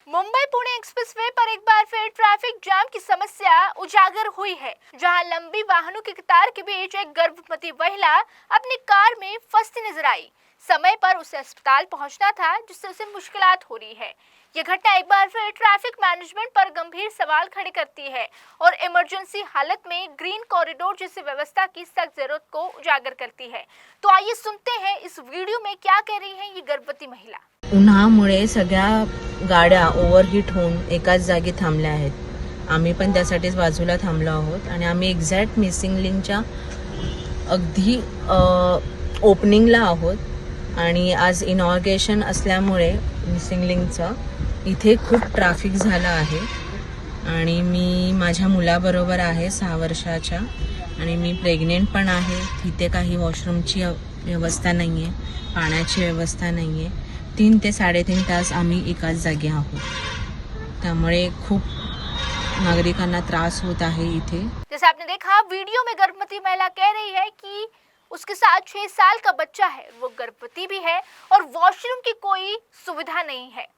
Mumbai Pune expressway पर एक बार फिर traffic jam की समस्या उजागर हुई है, जहां लंबी वाहनों की कतार के बीच एक गर्भवती महिला अपनी कार में फंसती नजर आई। समय पर उसे अस्पताल पहुंचना था, जिससे उसे मुश्किलात हो रही है। यह घटना एक बार फिर ट्रैफिक मैनेजमेंट पर गंभीर सवाल खड़े करती है और इमरजेंसी हालत में ग्रीन कॉरिडोर जैसी व्यवस्था की सख्त जरूरत को उजागर करती है। तो आइए सुनते हैं इस वीडियो में क्या कह रही है ये गर्भवती महिला। उन्हामुळे सगळ्या गाड्या ओव्हरहीट होऊन एकाच जागी थांबल्या आहेत. आम्ही पण त्यासाठीच बाजूला थांबलो आहोत आणि आम्ही एक्झॅक्ट मिसिंग लिंकच्या अगदी ओपनिंगला आहोत आणि आज इनॉग्रेशन असल्यामुळे मिसिंग लिंकचं इथे खूप ट्रॅफिक झालं आहे आणि मी माझ्या मुलाबरोबर आहे 6 वर्षाच्या आणि मी प्रेग्नेंट पण आहे. तिथे काही वॉशरूमची व्यवस्था नाही आहे, पाण्याची व्यवस्था नाही आहे. 3 ते 3.5 तास आम्ही एकाच जागी आहोत, त्यामुळे खूप नागरिकांना त्रास होत आहे इथे। जैसे आपने देखा वीडियो में गर्भवती महिला कह रही है कि उसके साथ 6 साल का बच्चा है, वो गर्भवती भी है और वॉशरूम की कोई सुविधा नहीं है।